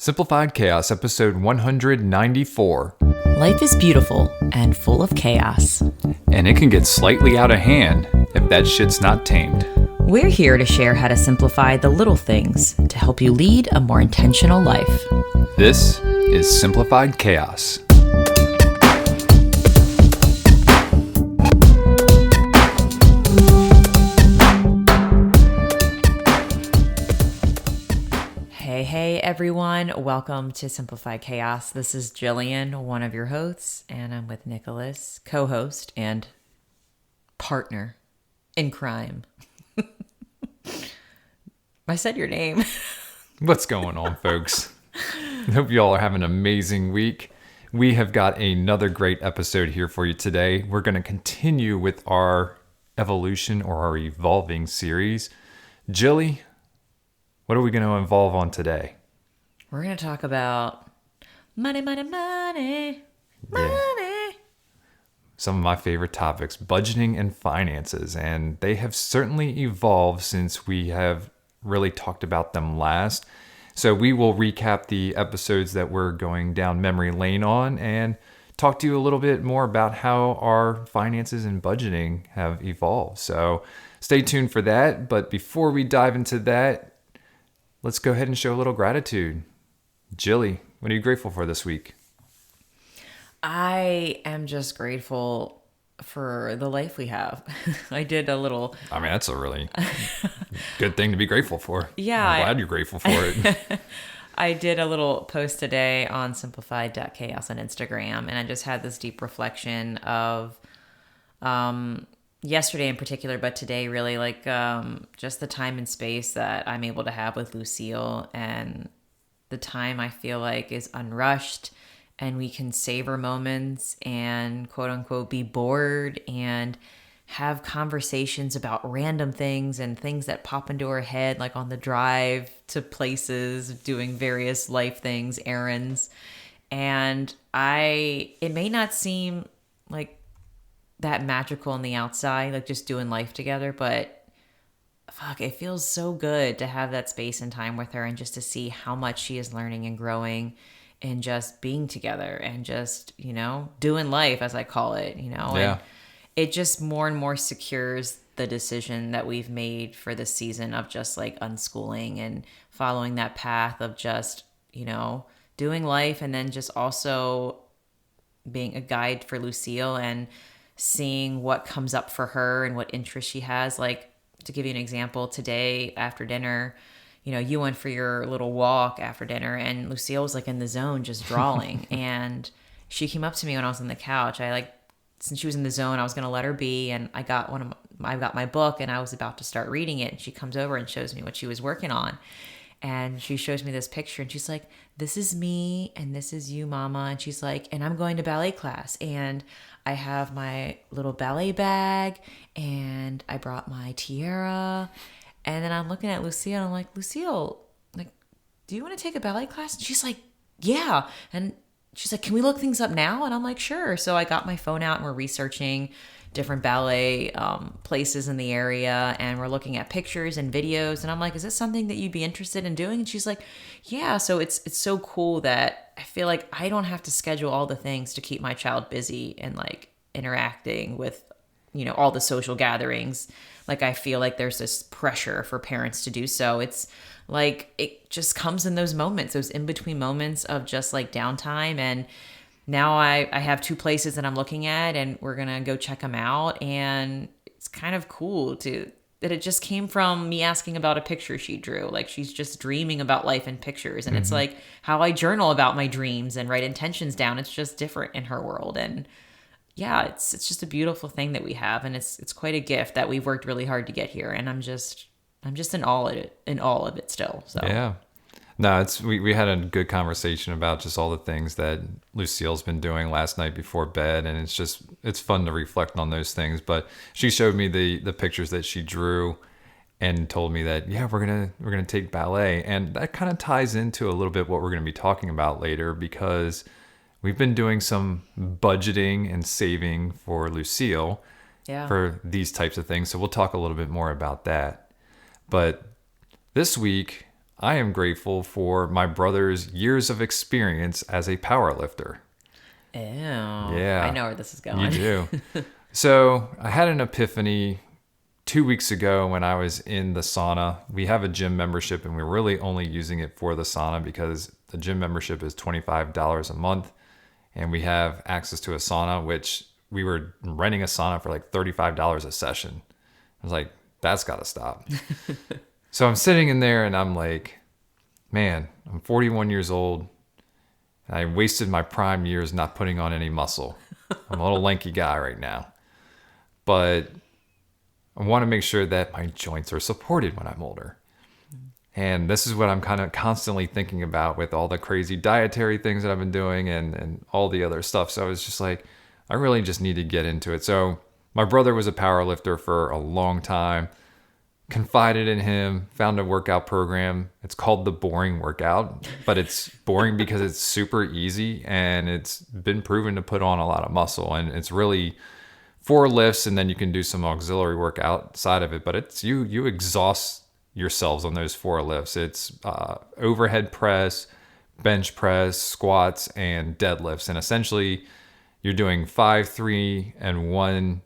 Simplified Chaos, episode 194. Life is beautiful and full of chaos. And it can get slightly out of hand if that shit's not tamed. We're here to share how to simplify the little things to help you lead a more intentional life. This is Simplified Chaos. Hey everyone, welcome to Simplified Chaos. This is Jillian, one of your hosts, and I'm with Nicholas, co-host and partner in crime. I said your name. What's going on, folks? I hope you all are having an amazing week. We have got another great episode here for you today. We're going to continue with our evolution or our evolving series. Jilly, what are we going to evolve on today? We're going to talk about money. Yeah. Some of my favorite topics, budgeting and finances, and they have certainly evolved since we have really talked about them last. So we will recap the episodes that we're going down memory lane on and talk to you a little bit more about how our finances and budgeting have evolved. So stay tuned for that. But before we dive into that, let's go ahead and show a little gratitude. Jilly, what are you grateful for this week? I am just grateful for the life we have. I did a little... I mean, that's a really good thing to be grateful for. Yeah. I'm glad you're grateful for it. I did a little post today on simplified.chaos on Instagram, and I just had this deep reflection of yesterday in particular, but today really, just the time and space that I'm able to have with Lucille, and the time I feel like is unrushed, and we can savor moments and quote unquote be bored and have conversations about random things and things that pop into our head, like on the drive to places, doing various life things, errands. And it may not seem like that magical on the outside, like just doing life together, but fuck, it feels so good to have that space and time with her and just to see how much she is learning and growing and just being together and just, doing life, as I call it, Yeah. And it just more and more secures the decision that we've made for this season of just like unschooling and following that path of just, doing life, and then just also being a guide for Lucille and seeing what comes up for her and what interests she has. Like, to give you an example, today after dinner, you went for your little walk after dinner, and Lucille was like in the zone just drawing. And she came up to me when I was on the couch. Since she was in the zone, I was going to let her be. And I got my book and I was about to start reading it. And she comes over and shows me what she was working on. And she shows me this picture and she's like, "This is me and this is you, Mama." And she's like, "And I'm going to ballet class and I have my little ballet bag and I brought my tiara." And then I'm looking at Lucille and I'm like, "Lucille, do you want to take a ballet class?" And she's like, "Yeah." And she's like, "Can we look things up now?" And I'm like, "Sure." So I got my phone out and we're researching different ballet places in the area, and we're looking at pictures and videos. And I'm like, "Is this something that you'd be interested in doing?" And she's like, "Yeah." So it's so cool that I feel like I don't have to schedule all the things to keep my child busy and like interacting with, all the social gatherings. Like, I feel like there's this pressure for parents to do so. It's like, it just comes in those moments, those in-between moments of just like downtime. And now I have two places that I'm looking at and we're going to go check them out. And it's kind of cool that it just came from me asking about a picture she drew. Like, she's just dreaming about life in pictures. And It's like how I journal about my dreams and write intentions down. It's just different in her world. And yeah, it's just a beautiful thing that we have. And it's quite a gift that we've worked really hard to get here. And I'm just in all of it still. So Yeah. No, we had a good conversation about just all the things that Lucille's been doing last night before bed, and it's fun to reflect on those things. But she showed me the pictures that she drew and told me that, yeah, we're gonna take ballet. And that kind of ties into a little bit what we're gonna be talking about later, because we've been doing some budgeting and saving for Lucille for these types of things. So we'll talk a little bit more about that. But this week, I am grateful for my brother's years of experience as a power lifter. Ew. I Yeah, know where this is you going. do. So I had an epiphany 2 weeks ago when I was in the sauna. We have a gym membership and we're really only using it for the sauna because the gym membership is $25 a month and we have access to a sauna, which we were renting a sauna for like $35 a session. I was like, that's got to stop. So I'm sitting in there and I'm like, man, I'm 41 years old. And I wasted my prime years not putting on any muscle. I'm a little lanky guy right now. But I want to make sure that my joints are supported when I'm older. And this is what I'm kind of constantly thinking about with all the crazy dietary things that I've been doing and all the other stuff. So I was just like, I really just need to get into it. So my brother was a power lifter for a long time, confided in him, found a workout program. It's called the boring workout, but it's boring because it's super easy and it's been proven to put on a lot of muscle. And it's really 4 lifts and then you can do some auxiliary work outside of it, but it's you exhaust yourselves on those 4 lifts. It's overhead press, bench press, squats, and deadlifts. And essentially you're doing 5, 3, and 1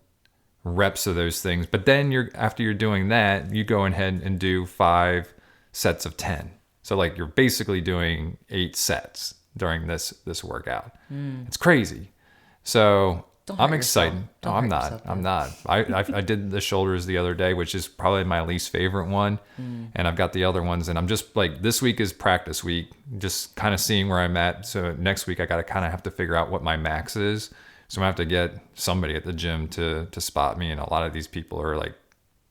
reps of those things. But then after you're doing that, you go ahead and do 5 sets of 10. So like you're basically doing 8 sets during this workout. It's crazy. So Don't I'm hurt yourself. excited. Don't No, I'm hurt not. yourself, I'm dude. not. I did the shoulders the other day, which is probably my least favorite one. And I've got the other ones. And I'm just like, this week is practice week, just kind of seeing where I'm at. So next week, I got to kind of have to figure out what my max is. So I'm going to have to get somebody at the gym to spot me. And a lot of these people are like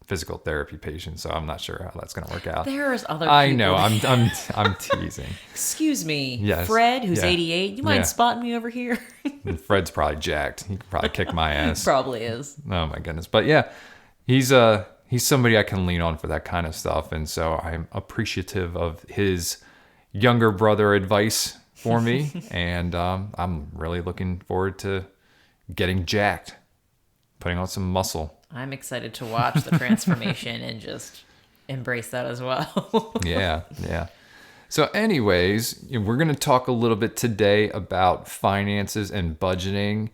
physical therapy patients. So I'm not sure how that's going to work out. There's other I people. know. I'm teasing. Excuse me, Yes. Fred, who's Yeah. 88. You Yeah. mind spotting me over here? And Fred's probably jacked. He could probably kick my ass. Probably is. Oh my goodness. But yeah, he's somebody I can lean on for that kind of stuff. And so I'm appreciative of his younger brother advice for me. And I'm really looking forward to getting jacked, putting on some muscle. I'm excited to watch the transformation and just embrace that as well. Yeah, yeah. So anyways, we're going to talk a little bit today about finances and budgeting.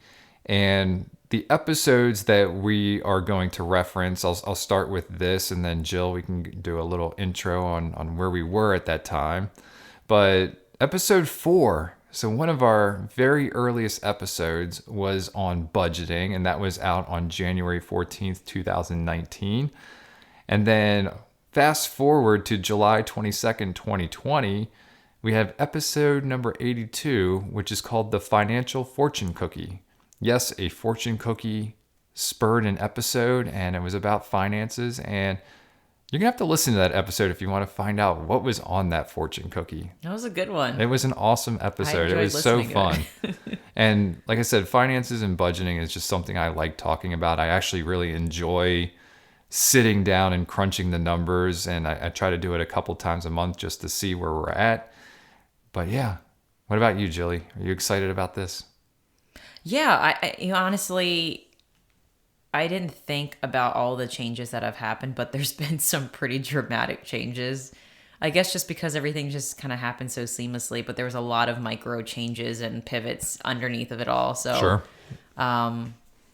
And the episodes that we are going to reference, I'll start with this, and then Jill, we can do a little intro on where we were at that time. But episode 4, so one of our very earliest episodes was on budgeting, and that was out on January 14th, 2019. And then fast forward to July 22nd, 2020, we have episode number 82, which is called The Financial Fortune Cookie. Yes, a fortune cookie spurred an episode, and it was about finances. And you're going to have to listen to that episode if you want to find out what was on that fortune cookie. That was a good one. It was an awesome episode. It enjoyed was so listening fun. to it. And like I said, finances and budgeting is just something I like talking about. I actually really enjoy sitting down and crunching the numbers, and I try to do it a couple times a month just to see where we're at. But yeah, what about you, Jilly? Are you excited about this? Yeah, honestly, I didn't think about all the changes that have happened, but there's been some pretty dramatic changes. I guess just because everything just kind of happened so seamlessly, but there was a lot of micro changes and pivots underneath of it all. So, Sure.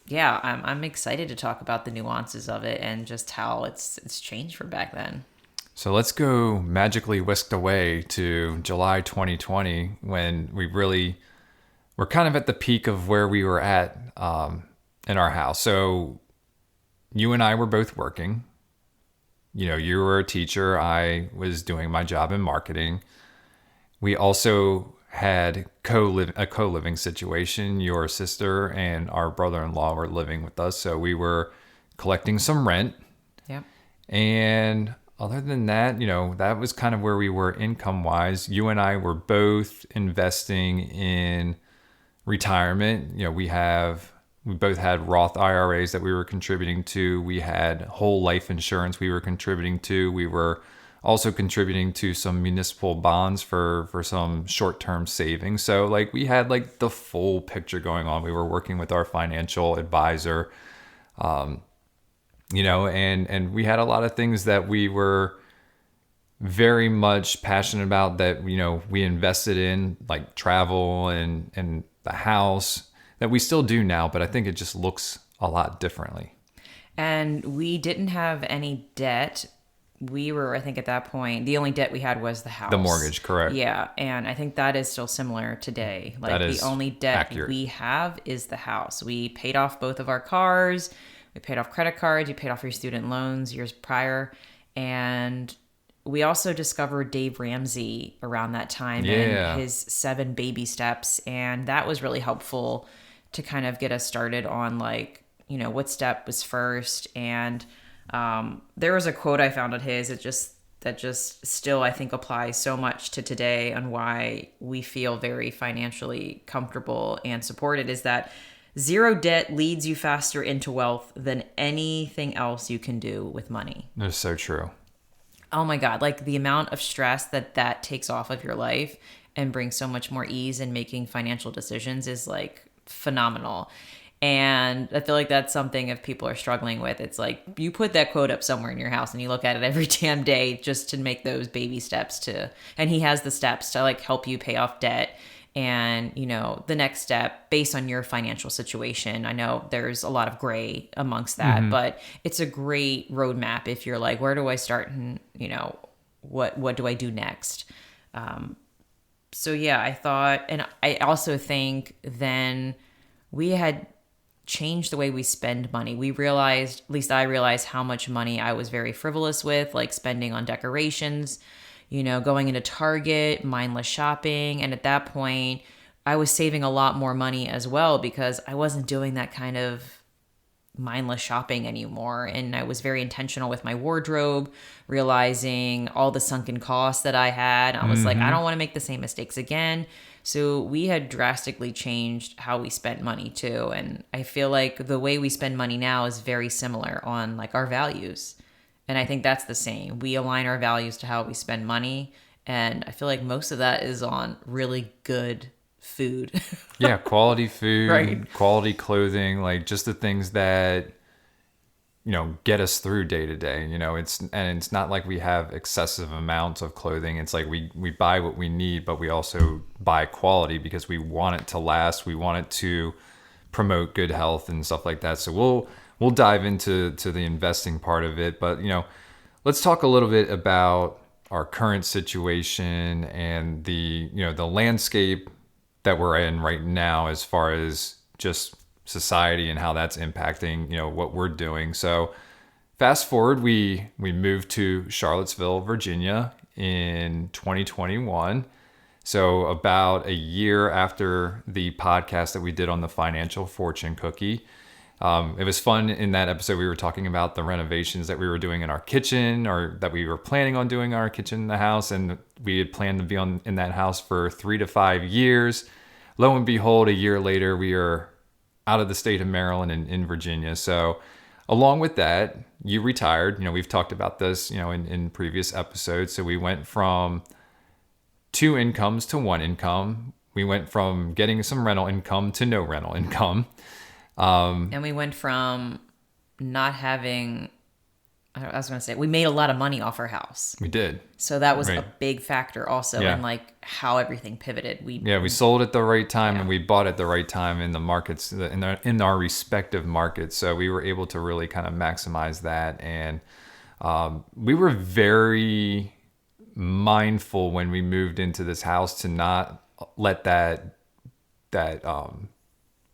yeah, I'm excited to talk about the nuances of it and just how it's changed from back then. So let's go magically whisked away to July 2020 when we're kind of at the peak of where we were at in our house. So you and I were both working. You know, you were a teacher. I was doing my job in marketing. We also had a co-living situation. Your sister and our brother-in-law were living with us. So we were collecting some rent. Yep. And other than that, you know, that was kind of where we were income-wise. You and I were both investing in retirement. You know, we both had Roth IRAs that we were contributing to. We had whole life insurance we were contributing to. We were also contributing to some municipal bonds for some short-term savings. So like we had like the full picture going on. We were working with our financial advisor, you know, and we had a lot of things that we were very much passionate about that, we invested in like travel and the house that we still do now, but I think it just looks a lot differently. And we didn't have any debt. We were, I think, at that point, the only debt we had was the house. The mortgage, correct. Yeah. And I think that is still similar today. Like, That the is only debt accurate. we have is the house. We paid off both of our cars. We paid off credit cards. You paid off your student loans years prior. And we also discovered Dave Ramsey around that time Yeah. and his 7 baby steps. And that was really helpful to kind of get us started on, like, what step was first. And there was a quote I found of his that just still, I think, applies so much to today and why we feel very financially comfortable and supported, is that zero debt leads you faster into wealth than anything else you can do with money. That's so true. Oh my God, like the amount of stress that takes off of your life and brings so much more ease in making financial decisions is like phenomenal. And I feel like that's something, if people are struggling with, it's like you put that quote up somewhere in your house and you look at it every damn day just to make those baby steps and he has the steps to like help you pay off debt. And, the next step based on your financial situation. I know there's a lot of gray amongst that, but it's a great roadmap if you're like, where do I start? And, what do I do next? So yeah, I thought, and I also think then we had changed the way we spend money. We realized, at least I realized, how much money I was very frivolous with, like spending on decorations, going into Target, mindless shopping. And at that point, I was saving a lot more money as well because I wasn't doing that kind of mindless shopping anymore. And I was very intentional with my wardrobe, realizing all the sunken costs that I had. I was like, I don't want to make the same mistakes again. So we had drastically changed how we spent money too. And I feel like the way we spend money now is very similar on like our values. And I think that's the same. We align our values to how we spend money. And I feel like most of that is on really good food. Yeah, quality food, Right. quality clothing, like just the things that get us through day to day. It's not like we have excessive amounts of clothing. It's like we buy what we need, but we also buy quality because we want it to last. We want it to promote good health and stuff like that. So we'll dive into the investing part of it, but let's talk a little bit about our current situation and the landscape that we're in right now as far as just society and how that's impacting what we're doing. So fast forward, we moved to Charlottesville, Virginia in 2021. So about a year after the podcast that we did on the financial fortune cookie. It was fun. In that episode, we were talking about the renovations that we were doing in our kitchen, or that we were planning on doing in our kitchen in the house. And we had planned to be in that house for 3 to 5 years. Lo and behold, a year later, we are out of the state of Maryland and in Virginia. So along with that, you retired. We've talked about this, in previous episodes. So we went from 2 incomes to 1 income. We went from getting some rental income to no rental income. And we went from not having, I was going to say, we made a lot of money off our house. We did. So that was Right. a big factor also Yeah. in like how everything pivoted. We sold at the right time, Yeah. and we bought at the right time in the markets, in our respective markets. So we were able to really kind of maximize that. And we were very mindful when we moved into this house to not let that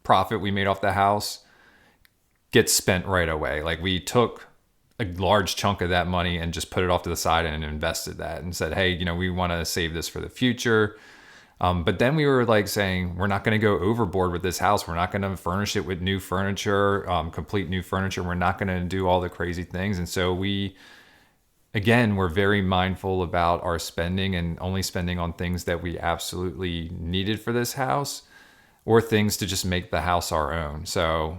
profit we made off the house get spent right away. Like, we took a large chunk of that money and just put it off to the side and invested that and said, hey, we want to save this for the future. But then we were like saying, we're not going to go overboard with this house. We're not going to furnish it with new furniture, complete new furniture. We're not going to do all the crazy things. And so we're very mindful about our spending and only spending on things that we absolutely needed for this house, or things to just make the house our own. So,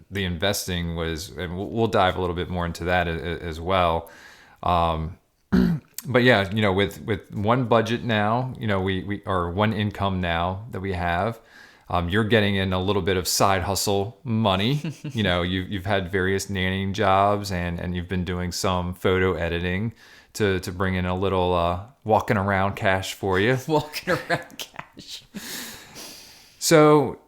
the investing was, and we'll dive a little bit more into that as well. But yeah, with one budget now, we or one income now that we have, you're getting in a little bit of side hustle money. You've had various nannying jobs and you've been doing some photo editing to bring in a little walking around cash for you. Walking around cash. So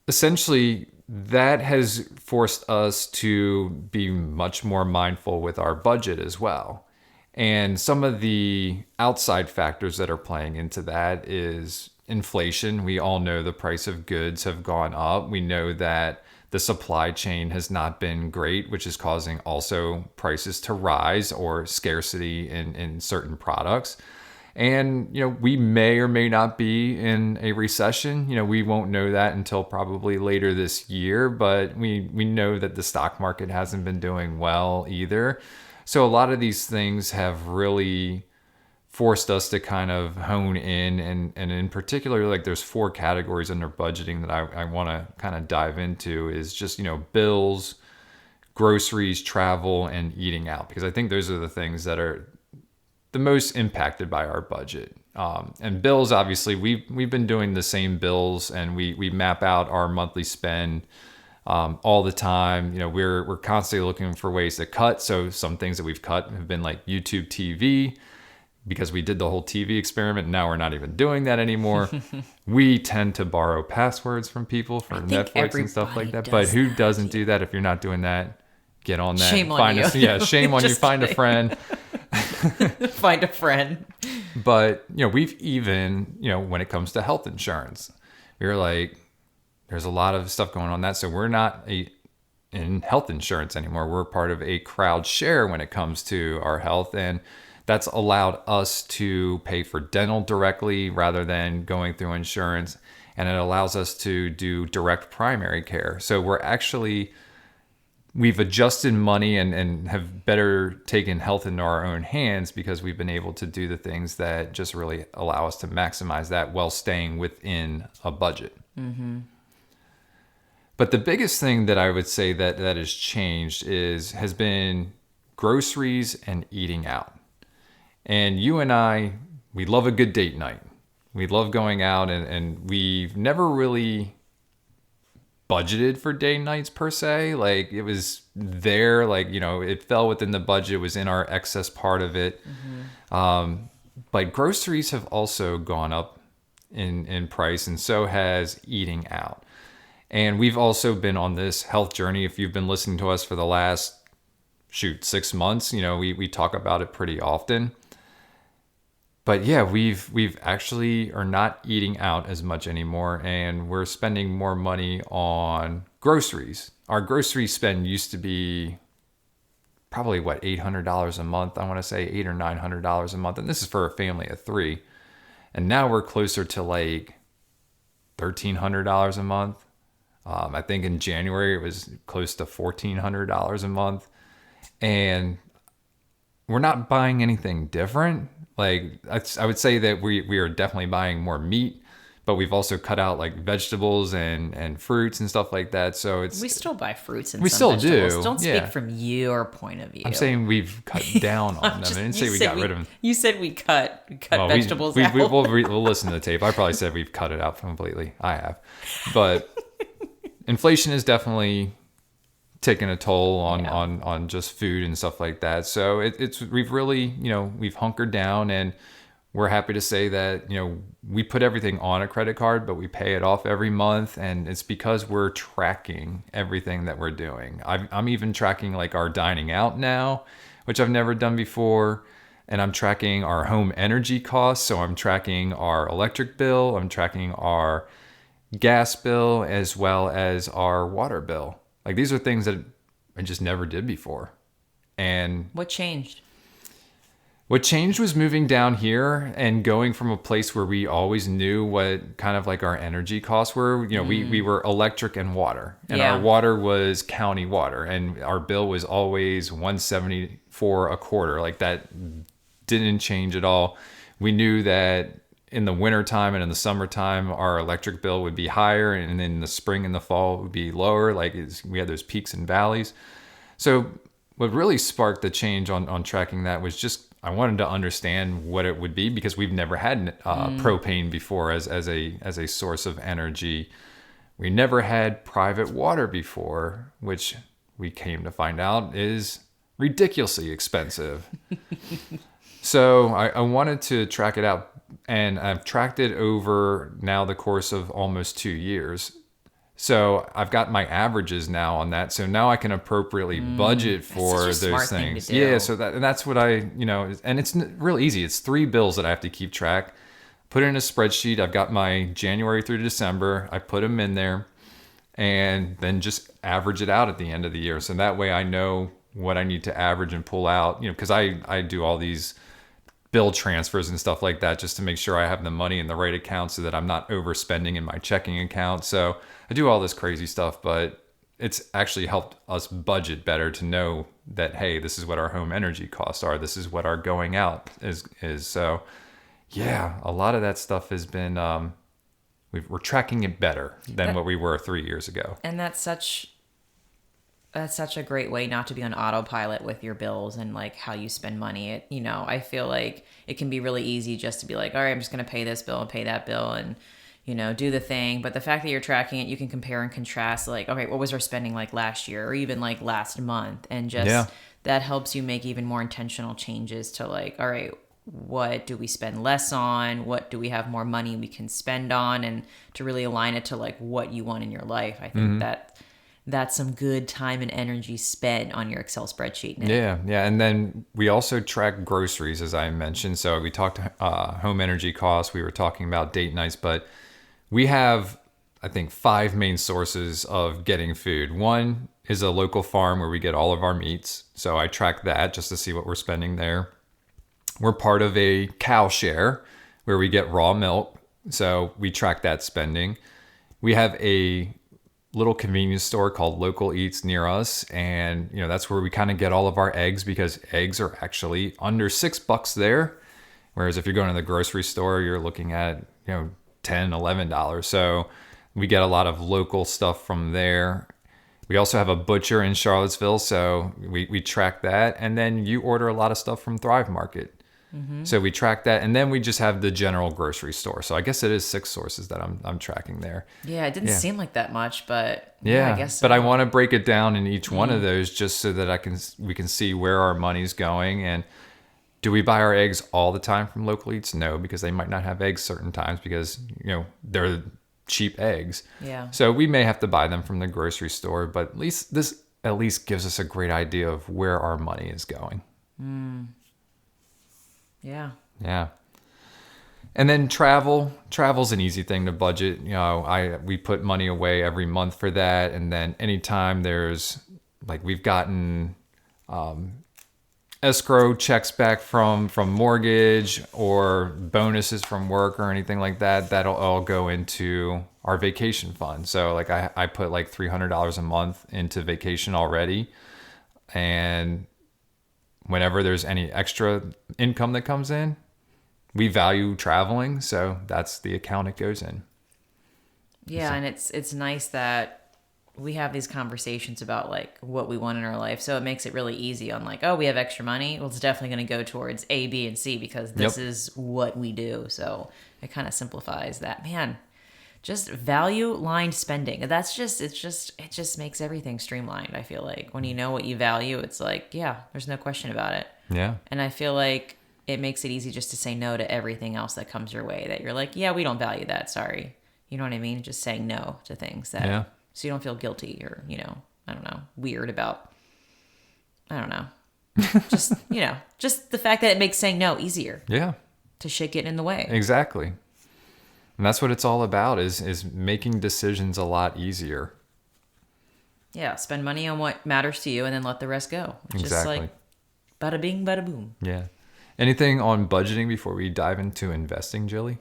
essentially, that has forced us to be much more mindful with our budget as well. And some of the outside factors that are playing into that is inflation. We all know the price of goods have gone up. We know that the supply chain has not been great, which is causing also prices to rise or scarcity in certain products. And, we may or may not be in a recession. We won't know that until probably later this year, but we know that the stock market hasn't been doing well either. So a lot of these things have really forced us to kind of hone in, and in particular, like there's 4 categories under budgeting that I want to kind of dive into is just, bills, groceries, travel, and eating out, because I think those are the things that are the most impacted by our budget. And bills, obviously, we've been doing the same bills, and we map out our monthly spend all the time. We're constantly looking for ways to cut. So some things that we've cut have been like YouTube TV, because we did the whole TV experiment. Now we're not even doing that anymore. We tend to borrow passwords from people for Netflix and stuff like that. But who doesn't do that? If you're not doing that, get on that. Shame on you. Shame on you. Find a friend. Find a friend. But, we've even, when it comes to health insurance, we're like, there's a lot of stuff going on that. So we're not in health insurance anymore. We're part of a crowd share when it comes to our health. And that's allowed us to pay for dental directly rather than going through insurance. And it allows us to do direct primary care. So we've adjusted money and have better taken health into our own hands, because we've been able to do the things that just really allow us to maximize that while staying within a budget. Mm-hmm. But the biggest thing that I would say that has changed has been groceries and eating out. And you and I, we love a good date night. We love going out, and we've never really budgeted for date nights per se. Like, it was there, like, it fell within the budget, was in our excess part of it. Mm-hmm. But groceries have also gone up in price, and so has eating out. And we've also been on this health journey. If you've been listening to us for the last 6 months, we talk about it pretty often. But yeah, we've actually are not eating out as much anymore, and we're spending more money on groceries. Our grocery spend used to be probably $800 a month. I want to say $800 or $900 a month, and this is for a family of 3. And now we're closer to like $1,300 a month. I think in January it was close to $1,400 a month, and we're not buying anything different. Like, I would say that we are definitely buying more meat, but we've also cut out like vegetables and fruits and stuff like that. So we still buy fruits and we some still vegetables. do. Don't speak from your point of view. I'm saying we've cut down on them. I didn't say we got rid of them. You said we cut vegetables out. We'll listen to the tape. I probably said we've cut it out completely. I have, but inflation is definitely taking a toll on just food and stuff like that. So we've really, we've hunkered down, and we're happy to say that, we put everything on a credit card, but we pay it off every month. And it's because we're tracking everything that we're doing. I'm even tracking like our dining out now, which I've never done before. And I'm tracking our home energy costs. So I'm tracking our electric bill. I'm tracking our gas bill, as well as our water bill. Like, these are things that I just never did before. And what changed? What changed was moving down here and going from a place where we always knew what kind of like our energy costs were. We were electric and water, and our water was county water, and our bill was always $174 a quarter. Like, that didn't change at all. We knew that in the wintertime and in the summertime, our electric bill would be higher, and in the spring and the fall it would be lower. Like, we had those peaks and valleys. So what really sparked the change on tracking that was just, I wanted to understand what it would be, because we've never had propane before as a source of energy. We never had private water before, which we came to find out is ridiculously expensive. So I wanted to track it out, and I've tracked it over now the course of almost 2 years. So I've got my averages now on that. So now I can appropriately budget That's such a for those smart thing to things. Yeah. do. So that's what and it's real easy. It's 3 bills that I have to keep track. Put it in a spreadsheet. I've got my January through December. I put them in there, and then just average it out at the end of the year. So that way I know what I need to average and pull out. Because I do all these bill transfers and stuff like that just to make sure I have the money in the right account so that I'm not overspending in my checking account. So I do all this crazy stuff, but it's actually helped us budget better to know that, hey, this is what our home energy costs are. This is what our going out is. So yeah, a lot of that stuff has been, we're tracking it better than what we were 3 years ago. And that's such a great way not to be on autopilot with your bills and like how you spend money. I feel like it can be really easy just to be like, all right, I'm just going to pay this bill and pay that bill and, do the thing. But the fact that you're tracking it, you can compare and contrast like, okay, what was our spending like last year or even like last month? And just Yeah. that helps you make even more intentional changes to like, all right, what do we spend less on? What do we have more money we can spend on? And to really align it to like what you want in your life. I think that's some good time and energy spent on your Excel spreadsheet, Nick. Yeah, yeah. And then we also track groceries, as I mentioned. So we talked home energy costs. We were talking about date nights, but we have, I think, 5 main sources of getting food. One is a local farm where we get all of our meats. So I track that just to see what we're spending there. We're part of a cow share where we get raw milk. So we track that spending. We have a little convenience store called Local Eats near us, and that's where we kind of get all of our eggs because eggs are actually under $6 there, whereas if you're going to the grocery store you're looking at $10-11. So we get a lot of local stuff from there. We also have a butcher in Charlottesville, so we track that, and then you order a lot of stuff from Thrive Market. So we track that, and then we just have the general grocery store. So I guess it is 6 sources that I'm tracking there. Yeah, it didn't seem like that much, but Yeah, I guess but so. I want to break it down in each one of those just so that we can see where our money's going. And do we buy our eggs all the time from Local Eats? No, because they might not have eggs certain times because they're cheap eggs. Yeah. So we may have to buy them from the grocery store, but this at least gives us a great idea of where our money is going. Yeah. Yeah. And then travel's an easy thing to budget. We put money away every month for that. And then anytime there's like we've gotten escrow checks back from mortgage or bonuses from work or anything like that, that'll all go into our vacation fund. So like I put like $300 a month into vacation already. And whenever there's any extra income that comes in, we value traveling, so that's the account it goes in. Yeah, and it's nice that we have these conversations about like what we want in our life. So it makes it really easy on like, oh, we have extra money. Well, it's definitely going to go towards A, B, and C because this is what we do. So it kind of simplifies that. Man, just value lined spending. It just makes everything streamlined. I feel like when you know what you value, it's like, yeah, there's no question about it. Yeah. And I feel like it makes it easy just to say no to everything else that comes your way that you're like, yeah, we don't value that. Sorry. You know what I mean? Just saying no to things that, so you don't feel guilty or, I don't know, weird about, I don't know. Just, just the fact that it makes saying no easier. Yeah. To shit getting in the way. Exactly. And that's what it's all about is making decisions a lot easier. Yeah, spend money on what matters to you and then let the rest go. It's Exactly. just like bada bing, bada boom. Yeah. Anything on budgeting before we dive into investing, Jilly?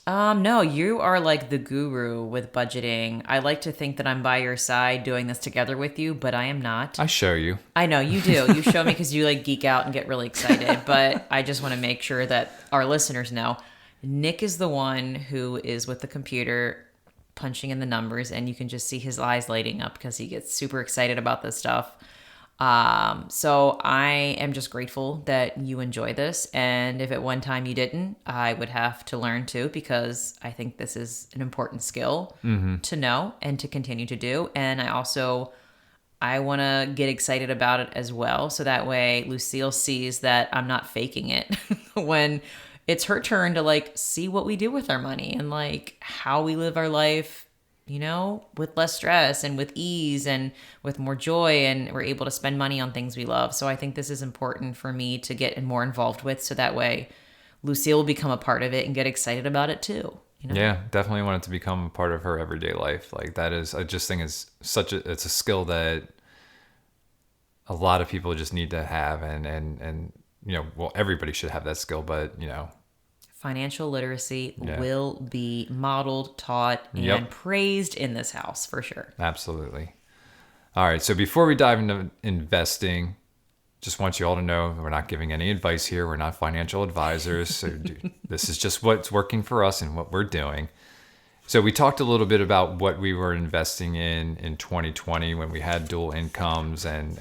No, you are like the guru with budgeting. I like to think that I'm by your side doing this together with you, but I am not. I show you. I know you do. You show me because you like geek out and get really excited, but I just want to make sure that our listeners know Nick is the one who is with the computer punching in the numbers, and you can just see his eyes lighting up because he gets super excited about this stuff. So I am just grateful that you enjoy this. And if at one time you didn't, I would have to learn too, because I think this is an important skill to know and to continue to do. And I also I want to get excited about it as well. So that way Lucille sees that I'm not faking it when it's her turn to like see what we do with our money and like how we live our life, with less stress and with ease and with more joy. And we're able to spend money on things we love. So I think this is important for me to get more involved with. So that way Lucille will become a part of it and get excited about it too. Yeah, definitely want it to become a part of her everyday life. Like that is, I just think it's a skill that a lot of people just need to have, and well, everybody should have that skill, but Financial literacy yeah, will be modeled, taught, and yep, praised in this house for sure. absolutely. All right, so before we dive into investing, just want you all to know we're not giving any advice here. We're not financial advisors. So this is just what's working for us and what we're doing. So we talked a little bit about what we were investing in 2020 when we had dual incomes and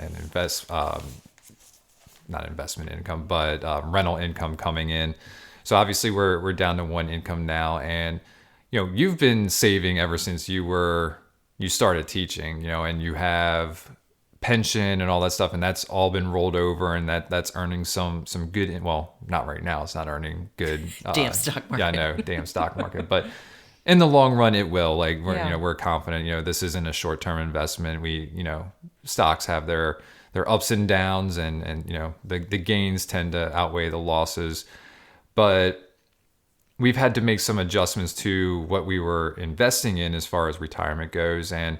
not investment income, but rental income coming in. So obviously we're down to one income now, and you've been saving ever since you started teaching, and you have pension and all that stuff, and that's all been rolled over, and that's earning some good. Well, not right now; it's not earning good. Damn stock market. Yeah, I know, damn stock market, but in the long run, it will. Like Yeah. we're confident. This isn't a short term investment. Stocks have their ups and downs, and the gains tend to outweigh the losses, but we've had to make some adjustments to what we were investing in as far as retirement goes. And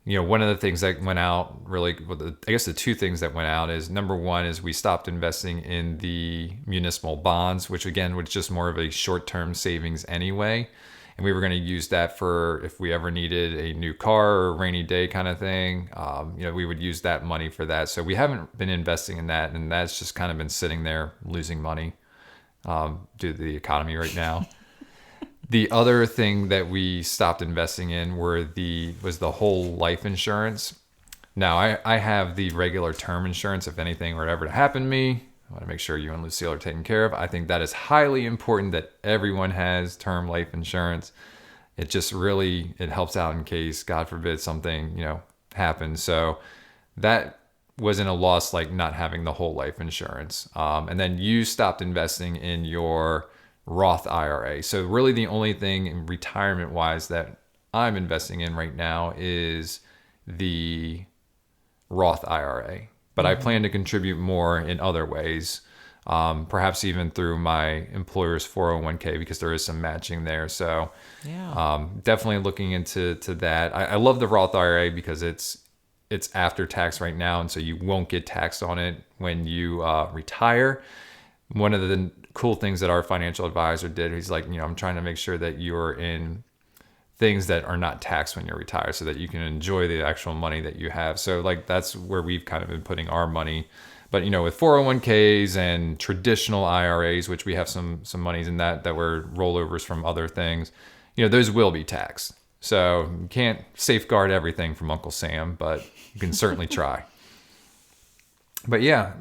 one of the things that went out really, well, I guess the two things that went out is, number one is we stopped investing in the municipal bonds, which again was just more of a short-term savings anyway. And we were going to use that for if we ever needed a new car or a rainy day kind of thing. We would use that money for that. So we haven't been investing in that, and that's just kind of been sitting there losing money due to the economy right now. The other thing that we stopped investing in was the whole life insurance. Now, I have the regular term insurance. If anything were ever to happen to me, I want to make sure you and Lucille are taken care of. I think that is highly important that everyone has term life insurance. It just really, it helps out in case, God forbid, something, happens. So that wasn't a loss, like not having the whole life insurance. And then you stopped investing in your Roth IRA. So really the only thing in retirement wise that I'm investing in right now is the Roth IRA. But I plan to contribute more in other ways, perhaps even through my employer's 401k, because there is some matching there. So Yeah. definitely looking into that. I love the Roth IRA because it's after tax right now, and so you won't get taxed on it when you retire. One of the cool things that our financial advisor did, he's like, I'm trying to make sure that you're in things that are not taxed when you're retired so that you can enjoy the actual money that you have. So like that's where we've kind of been putting our money. But with 401ks and traditional IRAs, which we have some monies in that were rollovers from other things, those will be taxed. So you can't safeguard everything from Uncle Sam, but you can certainly try. But yeah,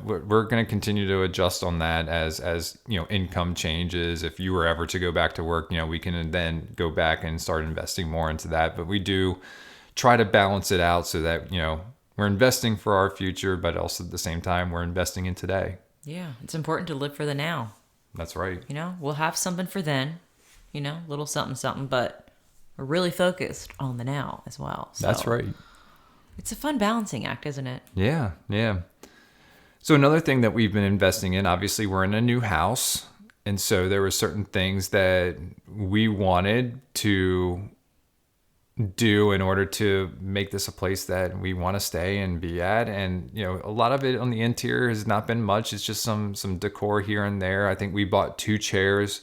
we're going to continue to adjust on that as income changes. If you were ever to go back to work, we can then go back and start investing more into that. But we do try to balance it out so that, we're investing for our future, but also at the same time, we're investing in today. Yeah. It's important to live for the now. That's right. We'll have something for then, little something, something, but we're really focused on the now as well. So That's right. it's a fun balancing act, isn't it? Yeah. Yeah. So another thing that we've been investing in, obviously we're in a new house. And so there were certain things that we wanted to do in order to make this a place that we want to stay and be at. And, a lot of it on the interior has not been much. It's just some decor here and there. I think we bought 2 chairs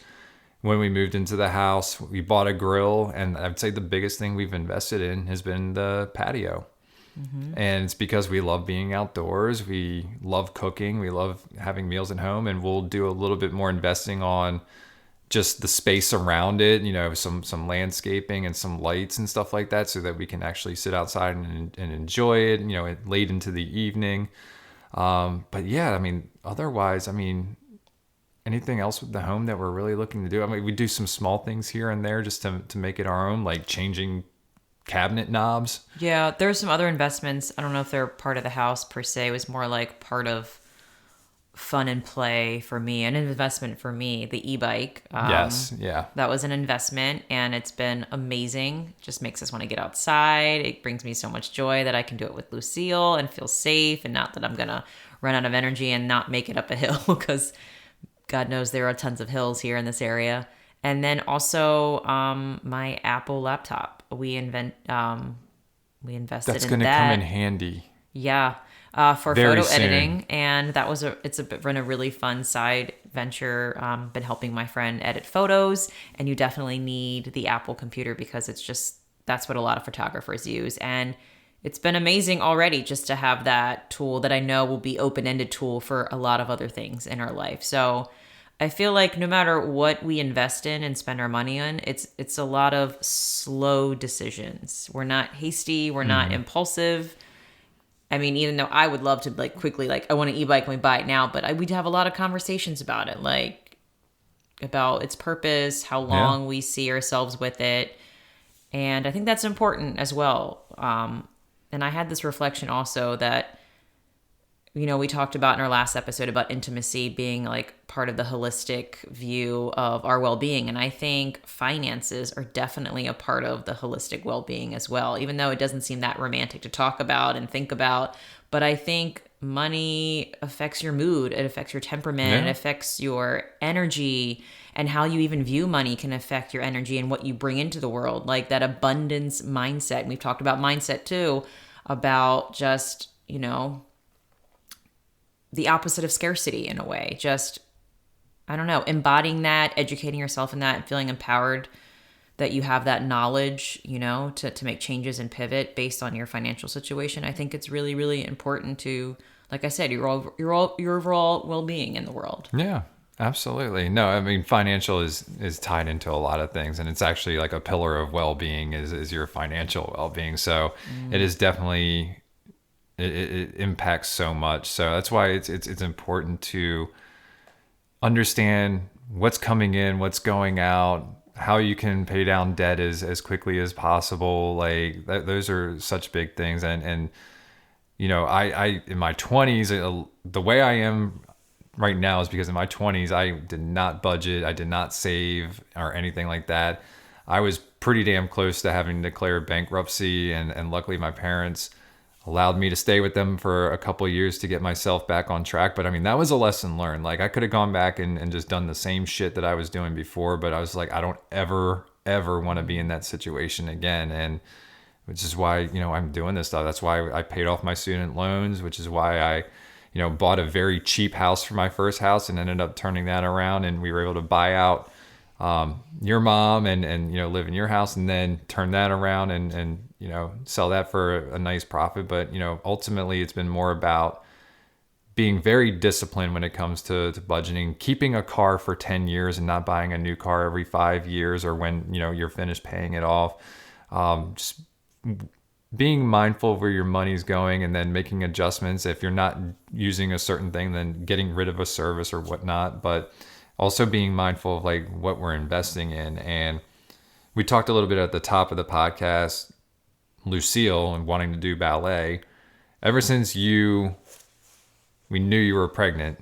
when we moved into the house. We bought a grill, and I'd say the biggest thing we've invested in has been the patio. And it's because we love being outdoors. We love cooking. We love having meals at home, and we'll do a little bit more investing on just the space around it, some landscaping and some lights and stuff like that, so that we can actually sit outside and enjoy it, late into the evening. But yeah, otherwise, anything else with the home that we're really looking to do? We do some small things here and there just to make it our own, like changing cabinet knobs. Yeah, there's some other investments. I don't know if they're part of the house per se. It was more like part of fun and play for me, an investment for me, the e-bike. Yes, yeah. That was an investment and it's been amazing. Just makes us want to get outside. It brings me so much joy that I can do it with Lucille and feel safe, and not that I'm going to run out of energy and not make it up a hill because God knows there are tons of hills here in this area. And then also my Apple laptop. We invested That's in going to come in that. handy Yeah, for very photo soon. editing, and that was been a really fun side venture. Been helping my friend edit photos, and you definitely need the Apple computer because that's what a lot of photographers use, and it's been amazing already just to have that tool that I know will be open-ended tool for a lot of other things in our life. So I feel like no matter what we invest in and spend our money on, it's a lot of slow decisions. We're not hasty, we're not impulsive. I mean, even though I would love to like quickly, like I want an e-bike and we buy it now, but we'd have a lot of conversations about it, like about its purpose, how Yeah. long we see ourselves with it. And I think that's important as well. And I had this reflection also that, we talked about in our last episode about intimacy being like part of the holistic view of our well-being. And I think finances are definitely a part of the holistic well-being as well, even though it doesn't seem that romantic to talk about and think about. But I think money affects your mood, it affects your temperament, Yeah. it affects your energy, and how you even view money can affect your energy and what you bring into the world, like that abundance mindset. And we've talked about mindset too, about just, the opposite of scarcity in a way. Just, I don't know, embodying that, educating yourself in that, and feeling empowered that you have that knowledge, to make changes and pivot based on your financial situation. I think it's really, really important to, like I said, your overall well-being in the world. Yeah, absolutely. No, I mean, financial is tied into a lot of things, and it's actually like a pillar of well-being is your financial well-being. So it is definitely it impacts so much. So that's why it's important to understand what's coming in, what's going out, how you can pay down debt as quickly as possible. Like those are such big things. And I in my 20s, the way I am right now is because in my 20s, I did not budget, I did not save or anything like that. I was pretty damn close to having to declare bankruptcy, and luckily my parents allowed me to stay with them for a couple of years to get myself back on track. But I mean, that was a lesson learned. Like I could have gone back and just done the same shit that I was doing before, but I was like, I don't ever want to be in that situation again. And which is why, I'm doing this stuff. That's why I paid off my student loans, which is why I, bought a very cheap house for my first house and ended up turning that around. And we were able to buy out your mom and live in your house, and then turn that around and sell that for a nice profit. But ultimately it's been more about being very disciplined when it comes to budgeting, keeping a car for 10 years and not buying a new car every 5 years or when you're finished paying it off. Just being mindful of where your money's going, and then making adjustments if you're not using a certain thing, then getting rid of a service or whatnot. But also being mindful of like what we're investing in. And we talked a little bit at the top of the podcast, Lucille, and wanting to do ballet. Ever since we knew you were pregnant,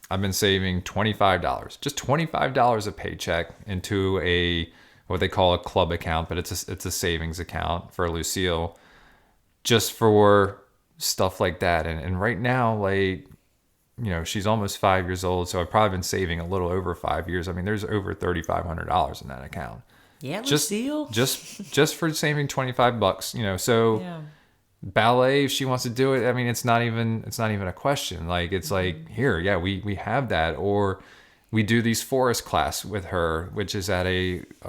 I've been saving $25, just $25 a paycheck into what they call a club account, but it's a savings account for Lucille, just for stuff like that. And right now, like, she's almost 5 years old, so I've probably been saving a little over 5 years. I mean, there's over $3,500 in that account. Yeah, Just Lucille. just for saving $25, So Yeah. ballet, if she wants to do it, I mean, it's not even a question. Like it's like, here, yeah, we have that. Or we do these forest class with her, which is at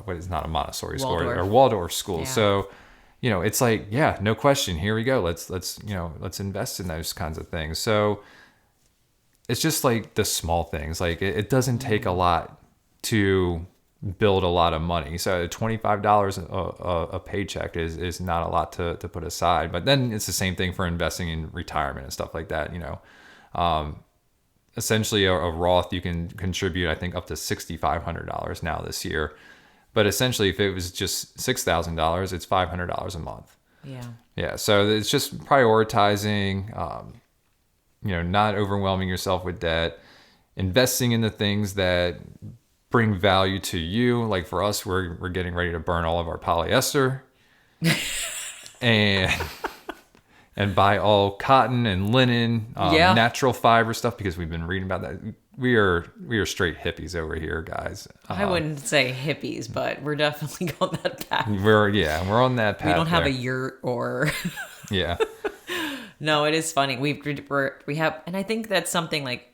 what is not a Montessori school or Waldorf school. Yeah. So, it's like, yeah, no question. Here we go. Let's invest in those kinds of things. So it's just like the small things. Like it doesn't take a lot to build a lot of money. So $25 a paycheck is not a lot to put aside. But then it's the same thing for investing in retirement and stuff like that. Essentially a Roth, you can contribute, I think, up to $6,500 now this year. But essentially, if it was just $6,000, it's $500 a month. Yeah. Yeah, so it's just prioritizing, not overwhelming yourself with debt, investing in the things that bring value to you. Like for us, we're getting ready to burn all of our polyester and and buy all cotton and linen, Yeah. natural fiber stuff because we've been reading about that. We are straight hippies over here, guys. I wouldn't say hippies, but we're definitely on that path. We're on that path. We don't have there. a yurt or. Yeah. No, it is funny. We have, and I think that's something like,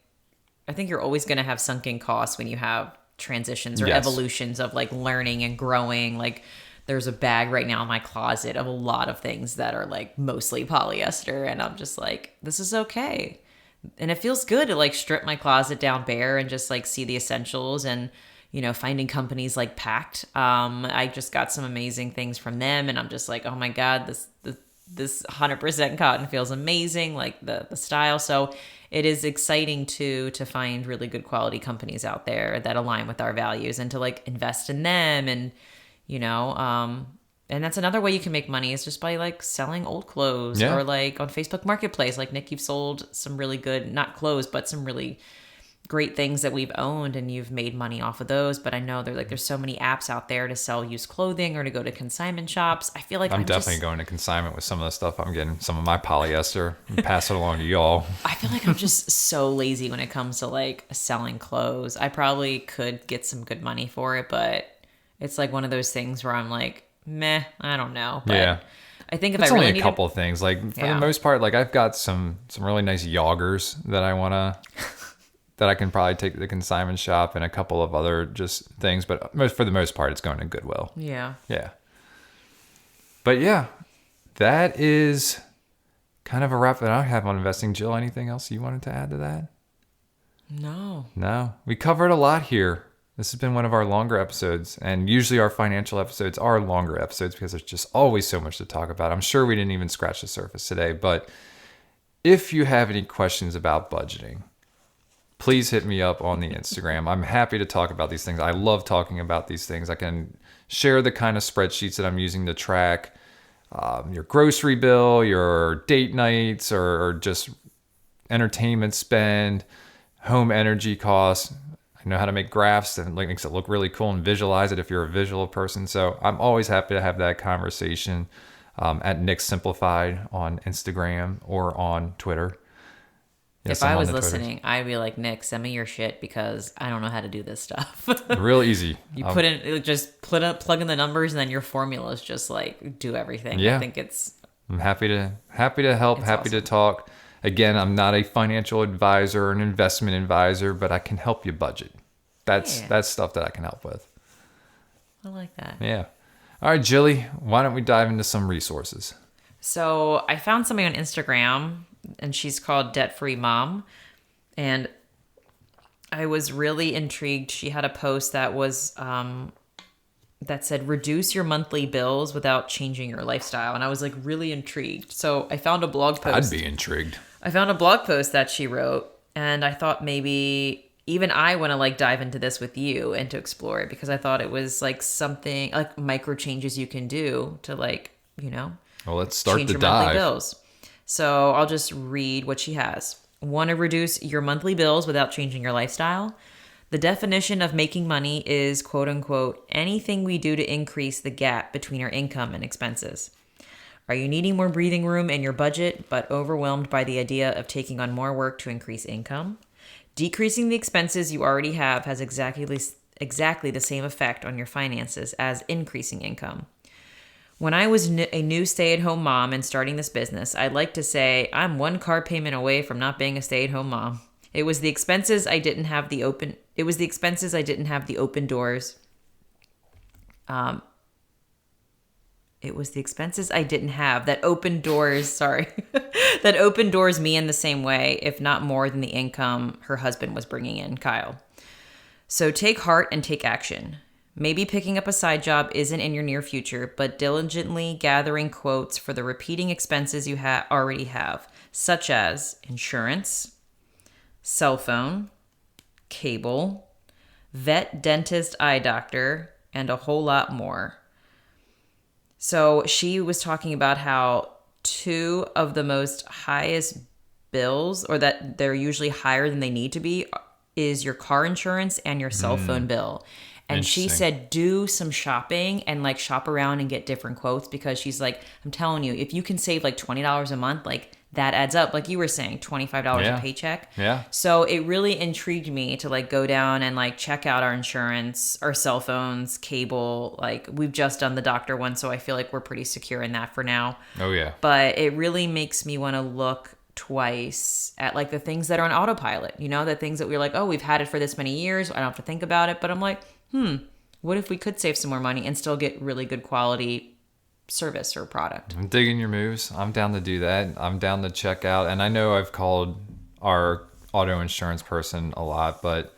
I think you're always going to have sunken costs when you have transitions or Yes. evolutions of like learning and growing. Like there's a bag right now in my closet of a lot of things that are like mostly polyester, and I'm just like, this is okay. And it feels good to like strip my closet down bare and just like see the essentials. And finding companies like Pact, I just got some amazing things from them, and I'm just like, oh my god, this 100% cotton feels amazing, like the style. So it is exciting to find really good quality companies out there that align with our values and to like invest in them. And and that's another way you can make money is just by like selling old clothes. Yeah. Or like on Facebook Marketplace. Like Nick, you've sold some really good, not clothes, but some really great things that we've owned, and you've made money off of those. But I know there's so many apps out there to sell used clothing or to go to consignment shops. I feel like I'm definitely going to consignment with some of the stuff I'm getting, some of my polyester, and pass it along to y'all. I feel like I'm just so lazy when it comes to like selling clothes. I probably could get some good money for it, but it's like one of those things where I'm like, meh, I don't know. But Yeah. I think if It's I really only need a couple of things. Like for Yeah. the most part, like I've got some really nice joggers that I want to that I can probably take to the consignment shop, and a couple of other just things, but for the most part it's going to Goodwill. Yeah. Yeah. But yeah, that is kind of a wrap that I have on investing. Jill, anything else you wanted to add to that? No. No. We covered a lot here. This has been one of our longer episodes, and usually our financial episodes are longer episodes because there's just always so much to talk about. I'm sure we didn't even scratch the surface today, but if you have any questions about budgeting, please hit me up on the Instagram. I'm happy to talk about these things. I love talking about these things. I can share the kind of spreadsheets that I'm using to track your grocery bill, your date nights, or just entertainment spend, home energy costs. I know how to make graphs that makes it look really cool and visualize it if you're a visual person. So I'm always happy to have that conversation at Nick Simplified on Instagram or on Twitter. Yes, If I I'm on was the Twitters. listening, I'd be like, Nick, send me your shit because I don't know how to do this stuff. Real easy. You plug in the numbers, and then your formulas just like do everything. Yeah. I think it's I'm happy to help, It's happy to awesome. talk. Again, I'm not a financial advisor or an investment advisor, but I can help you budget. That's stuff that I can help with. I like that. Yeah. All right, Jilly, why don't we dive into some resources? So I found something on Instagram, and she's called Debt Free Mom, and I was really intrigued. She had a post that was that said reduce your monthly bills without changing your lifestyle, and I was like really intrigued. So I found a blog post. I'd be intrigued. I found a blog post that she wrote, and I thought maybe even I want to like dive into this with you and to explore it, because I thought it was like something like micro changes you can do to like, Well, let's start change the your monthly dive. bills. So I'll just read what she has. Want to reduce your monthly bills without changing your lifestyle? The definition of making money is, quote unquote, anything we do to increase the gap between our income and expenses. Are you needing more breathing room in your budget, but overwhelmed by the idea of taking on more work to increase income? Decreasing the expenses you already have has exactly the same effect on your finances as increasing income. When I was a new stay-at-home mom and starting this business, I'd like to say I'm one car payment away from not being a stay-at-home mom. It was the expenses I didn't have the open doors. It was the expenses I didn't have that opened doors, that opened doors me in the same way, if not more than the income her husband was bringing in, Kyle. So take heart and take action. Maybe picking up a side job isn't in your near future, but diligently gathering quotes for the repeating expenses you already have, such as insurance, cell phone, cable, vet, dentist, eye doctor, and a whole lot more. So she was talking about how two of the most highest bills, or that they're usually higher than they need to be, is your car insurance and your cell phone bill. And she Interesting. said, do some shopping and like shop around and get different quotes, because she's like, I'm telling you, if you can save like $20 a month, like that adds up. Like you were saying, $25 Yeah. a paycheck. Yeah. So it really intrigued me to like go down and like check out our insurance, our cell phones, cable. Like we've just done the doctor one, so I feel like we're pretty secure in that for now. Oh, yeah. But it really makes me want to look twice at like the things that are on autopilot, the things that we're like, oh, we've had it for this many years, I don't have to think about it. But I'm like, what if we could save some more money and still get really good quality service or product? I'm digging your moves. I'm down to do that. I'm down to check out. And I know I've called our auto insurance person a lot, but it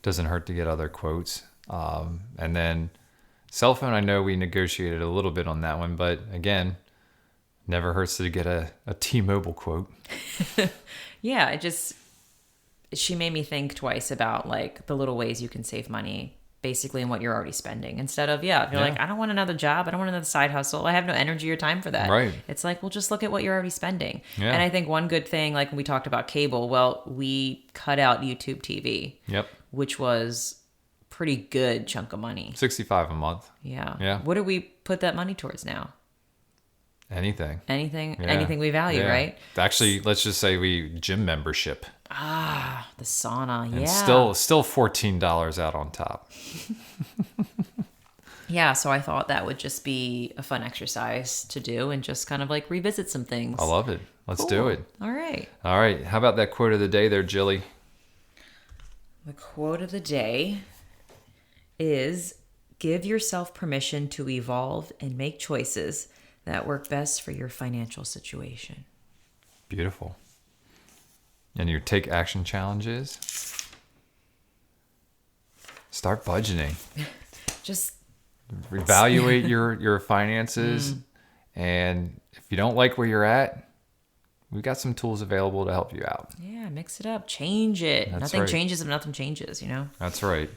doesn't hurt to get other quotes. And then cell phone, I know we negotiated a little bit on that one, but again, never hurts to get a T-Mobile quote. Yeah, she made me think twice about like the little ways you can save money basically in what you're already spending, instead of, if you're like, I don't want another job, I don't want another side hustle, I have no energy or time for that. Right. It's like, well, just look at what you're already spending. Yeah. And I think one good thing, like when we talked about cable, well, we cut out YouTube TV. Yep. Which was pretty good chunk of money. $65 a month. Yeah. Yeah. What do we put that money towards now? Anything. Anything we value, Yeah. right? Actually, let's just say we gym membership. The sauna, And yeah. still $14 out on top. Yeah, so I thought that would just be a fun exercise to do and just kind of like revisit some things. I love it. Let's do it. All right. All right. How about that quote of the day there, Jilly? The quote of the day is, give yourself permission to evolve and make choices that work best for your financial situation. Beautiful. And your take action challenge is start budgeting. Just Evaluate your finances. And if you don't like where you're at, we've got some tools available to help you out. yeah, mix it up, change it. That's Nothing right. changes if nothing changes, That's right.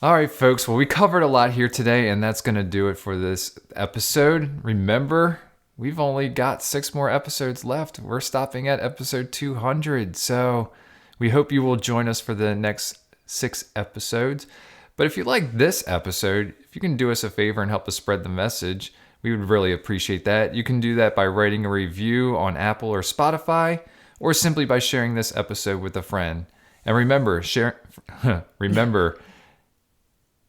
All right, folks. Well, we covered a lot here today, and that's going to do it for this episode. Remember, we've only got 6 more episodes left. We're stopping at episode 200. So we hope you will join us for the next 6 episodes. But if you like this episode, if you can do us a favor and help us spread the message, we would really appreciate that. You can do that by writing a review on Apple or Spotify, or simply by sharing this episode with a friend. And remember,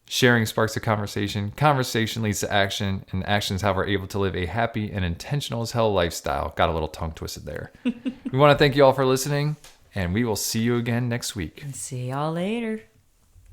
sharing sparks a conversation. Conversation leads to action, and action is how we're able to live a happy and intentional as hell lifestyle. Got a little tongue twisted there. We want to thank you all for listening, and we will see you again next week. See y'all later.